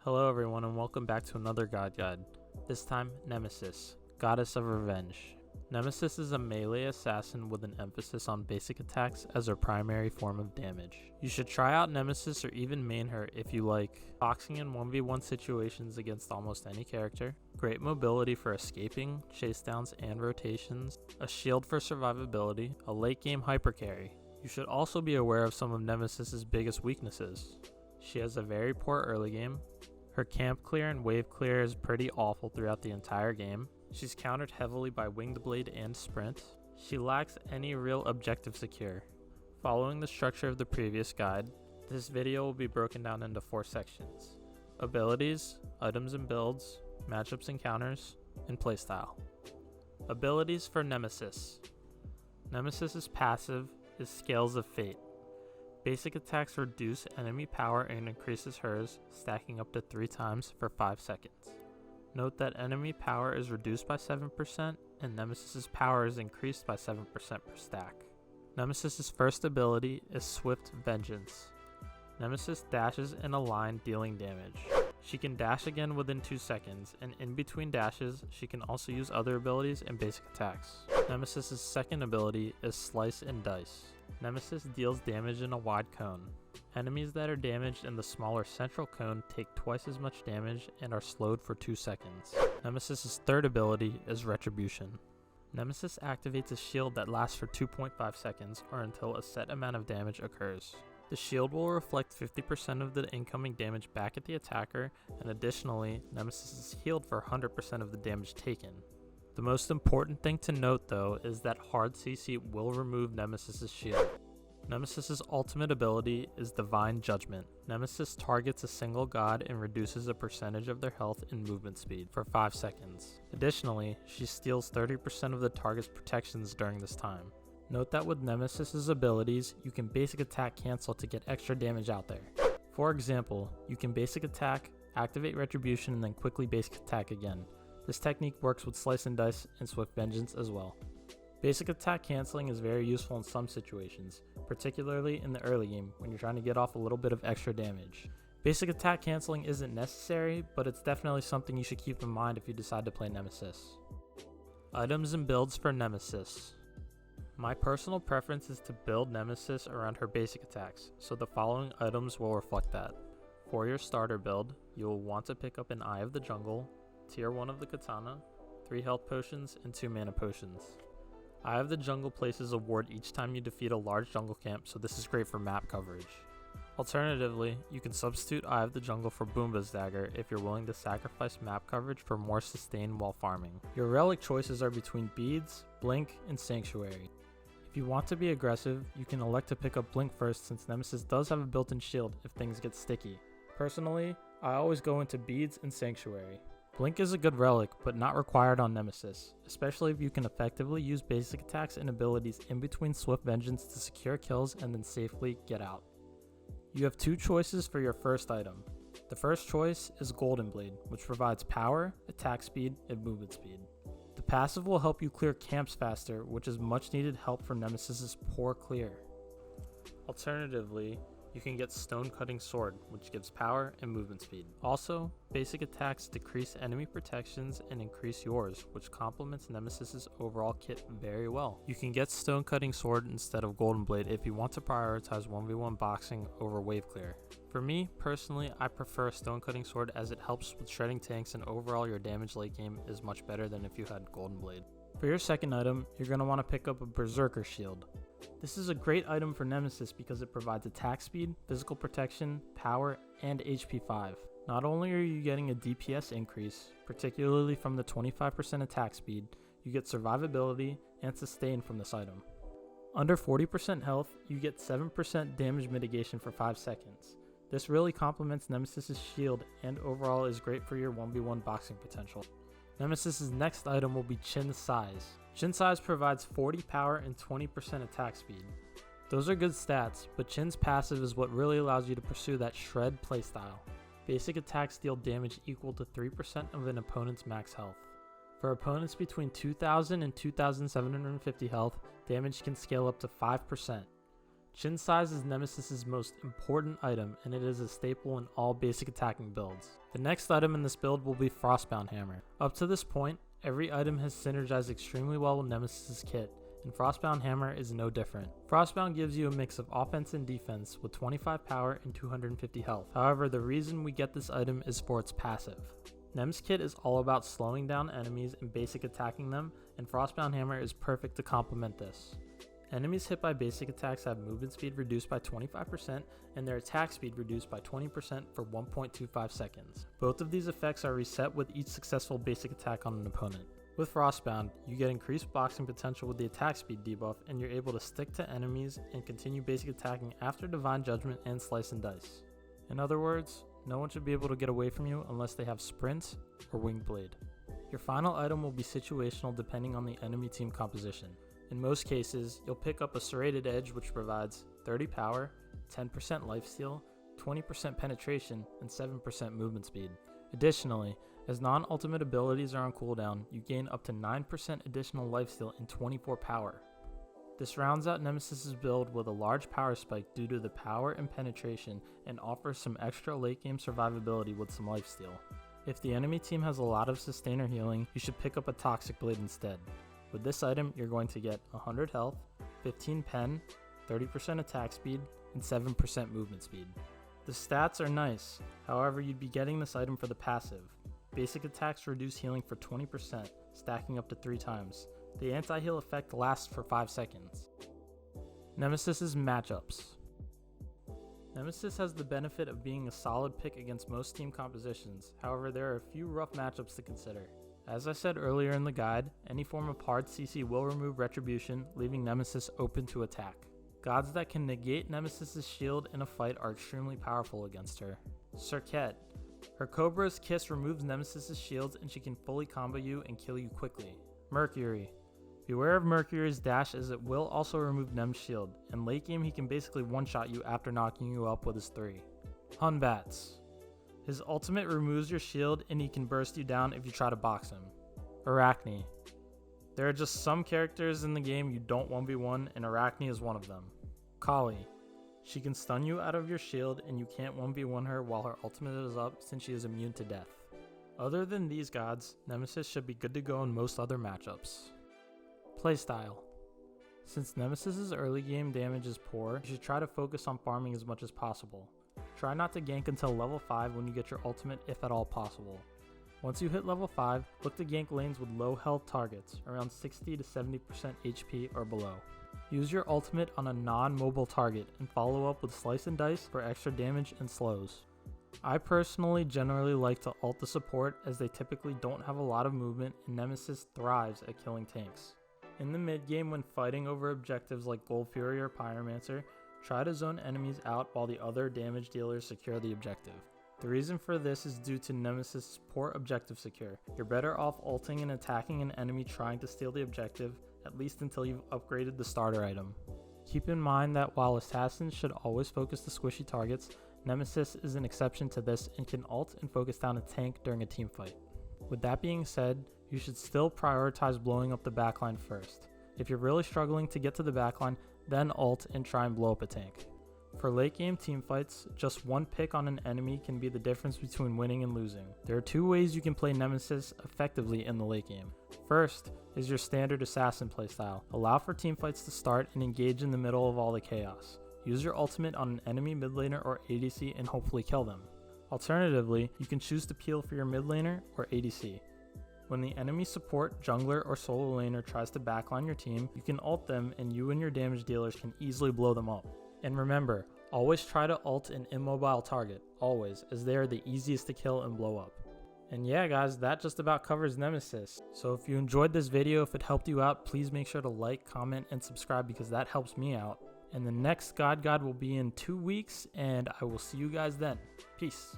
Hello everyone and welcome back to another God Guide. This time, Nemesis, Goddess of Revenge. Nemesis is a melee assassin with an emphasis on basic attacks as her primary form of damage. You should try out Nemesis or even main her if you like boxing in 1v1 situations against almost any character, great mobility for escaping, chase downs and rotations, a shield for survivability, a late game hyper carry. You should also be aware of some of Nemesis's biggest weaknesses. She has a very poor early game. Her camp clear and wave clear is pretty awful throughout the entire game. She's countered heavily by winged blade and sprint. She lacks any real objective secure. Following the structure of the previous guide, this video will be broken down into 4 sections: abilities, items and builds, matchups and counters, and playstyle. Abilities for Nemesis. Nemesis's passive is Scales of Fate. Basic attacks reduce enemy power and increases hers, stacking up to 3 times for 5 seconds. Note that enemy power is reduced by 7% and Nemesis's power is increased by 7% per stack. Nemesis's first ability is Swift Vengeance. Nemesis dashes in a line dealing damage. She can dash again within 2 seconds, and in between dashes, she can also use other abilities and basic attacks. Nemesis's second ability is Slice and Dice. Nemesis deals damage in a wide cone. Enemies that are damaged in the smaller central cone take twice as much damage and are slowed for 2 seconds. Nemesis's third ability is Retribution. Nemesis activates a shield that lasts for 2.5 seconds or until a set amount of damage occurs. The shield will reflect 50% of the incoming damage back at the attacker, and additionally, Nemesis is healed for 100% of the damage taken. The most important thing to note though is that hard CC will remove Nemesis's shield. Nemesis's ultimate ability is Divine Judgment. Nemesis targets a single god and reduces a percentage of their health and movement speed for 5 seconds. Additionally, she steals 30% of the target's protections during this time. Note that with Nemesis's abilities, you can basic attack cancel to get extra damage out there. For example, you can basic attack, activate Retribution, and then quickly basic attack again. This technique works with Slice and Dice and Swift Vengeance as well. Basic attack canceling is very useful in some situations, particularly in the early game when you're trying to get off a little bit of extra damage. Basic attack canceling isn't necessary, but it's definitely something you should keep in mind if you decide to play Nemesis. Items and builds for Nemesis. My personal preference is to build Nemesis around her basic attacks, so the following items will reflect that. For your starter build, you will want to pick up an Eye of the Jungle, Tier 1 of the Katana, 3 health potions, and 2 mana potions. Eye of the Jungle places a ward each time you defeat a large jungle camp, so this is great for map coverage. Alternatively, you can substitute Eye of the Jungle for Boomba's Dagger if you're willing to sacrifice map coverage for more sustain while farming. Your relic choices are between Beads, Blink, and Sanctuary. If you want to be aggressive, you can elect to pick up Blink first since Nemesis does have a built-in shield if things get sticky. Personally, I always go into Beads and Sanctuary. Blink is a good relic, but not required on Nemesis, especially if you can effectively use basic attacks and abilities in between Swift Vengeance to secure kills and then safely get out. You have 2 choices for your first item. The first choice is Golden Blade, which provides power, attack speed, and movement speed. The passive will help you clear camps faster, which is much needed help for Nemesis's poor clear. Alternatively, you can get Stone Cutting Sword, which gives power and movement speed. Also, basic attacks decrease enemy protections and increase yours, which complements Nemesis's overall kit very well. You can get Stone Cutting Sword instead of Golden Blade if you want to prioritize 1v1 boxing over wave clear. For me, personally, I prefer Stone Cutting Sword as it helps with shredding tanks and overall your damage late game is much better than if you had Golden Blade. For your second item, you're going to want to pick up a Berserker Shield. This is a great item for Nemesis because it provides attack speed, physical protection, power, and HP 5. Not only are you getting a DPS increase, particularly from the 25% attack speed, you get survivability and sustain from this item. Under 40% health, you get 7% damage mitigation for 5 seconds. This really complements Nemesis's shield and overall is great for your 1v1 boxing potential. Nemesis's next item will be Chin Size. Chin Size provides 40 power and 20% attack speed. Those are good stats, but Chin's passive is what really allows you to pursue that shred playstyle. Basic attacks deal damage equal to 3% of an opponent's max health. For opponents between 2000 and 2750 health, damage can scale up to 5%. Chin size is Nemesis's most important item, and it is a staple in all basic attacking builds. The next item in this build will be Frostbound Hammer. Up to this point, every item has synergized extremely well with Nemesis's kit, and Frostbound Hammer is no different. Frostbound gives you a mix of offense and defense with 25 power and 250 health. However, the reason we get this item is for its passive. Nem's kit is all about slowing down enemies and basic attacking them, and Frostbound Hammer is perfect to complement this. Enemies hit by basic attacks have movement speed reduced by 25% and their attack speed reduced by 20% for 1.25 seconds. Both of these effects are reset with each successful basic attack on an opponent. With Frostbound, you get increased boxing potential with the attack speed debuff, and you're able to stick to enemies and continue basic attacking after Divine Judgment and Slice and Dice. In other words, no one should be able to get away from you unless they have Sprint or Winged Blade. Your final item will be situational depending on the enemy team composition. In most cases, you'll pick up a Serrated Edge, which provides 30 power, 10% lifesteal, 20% penetration, and 7% movement speed. Additionally, as non-ultimate abilities are on cooldown, you gain up to 9% additional lifesteal and 24 power. This rounds out Nemesis's build with a large power spike due to the power and penetration, and offers some extra late game survivability with some lifesteal. If the enemy team has a lot of sustainer healing, you should pick up a Toxic Blade instead. With this item, you're going to get 100 health, 15 pen, 30% attack speed, and 7% movement speed. The stats are nice, however you'd be getting this item for the passive. Basic attacks reduce healing for 20%, stacking up to 3 times. The anti-heal effect lasts for 5 seconds. Nemesis's matchups. Nemesis has the benefit of being a solid pick against most team compositions, however there are a few rough matchups to consider. As I said earlier in the guide, any form of hard CC will remove Retribution, leaving Nemesis open to attack. Gods that can negate Nemesis's shield in a fight are extremely powerful against her. Serket. Her Cobra's Kiss removes Nemesis's shields and she can fully combo you and kill you quickly. Mercury. Beware of Mercury's dash, as it will also remove Nem's shield, and late game he can basically one-shot you after knocking you up with his 3. Hunbats. His ultimate removes your shield and he can burst you down if you try to box him. Arachne. There are just some characters in the game you don't 1v1, and Arachne is one of them. Kali. She can stun you out of your shield and you can't 1v1 her while her ultimate is up, since she is immune to death. Other than these gods, Nemesis should be good to go in most other matchups. Playstyle. Since Nemesis's early game damage is poor, you should try to focus on farming as much as possible. Try not to gank until level 5 when you get your ultimate, if at all possible. Once you hit level 5, look to gank lanes with low health targets, around 60 to 70% HP or below. Use your ultimate on a non-mobile target and follow up with Slice and Dice for extra damage and slows. I personally generally like to ult the support, as they typically don't have a lot of movement and Nemesis thrives at killing tanks. In the mid game, when fighting over objectives like Gold Fury or Pyromancer, try to zone enemies out while the other damage dealers secure the objective. The reason for this is due to Nemesis' poor objective secure. You're better off ulting and attacking an enemy trying to steal the objective, at least until you've upgraded the starter item. Keep in mind that while assassins should always focus the squishy targets, Nemesis is an exception to this and can ult and focus down a tank during a team fight. With that being said, you should still prioritize blowing up the backline first. If you're really struggling to get to the backline, then ult and try and blow up a tank. For late game teamfights, just one pick on an enemy can be the difference between winning and losing. There are 2 ways you can play Nemesis effectively in the late game. First is your standard assassin playstyle. Allow for teamfights to start and engage in the middle of all the chaos. Use your ultimate on an enemy mid laner or ADC and hopefully kill them. Alternatively, you can choose to peel for your mid laner or ADC. When the enemy support, jungler, or solo laner tries to backline your team, you can ult them and you and your damage dealers can easily blow them up. And remember, always try to ult an immobile target, always, as they are the easiest to kill and blow up. And yeah guys, that just about covers Nemesis. So if you enjoyed this video, if it helped you out, please make sure to like, comment, and subscribe, because that helps me out. And the next God will be in 2 weeks, and I will see you guys then. Peace.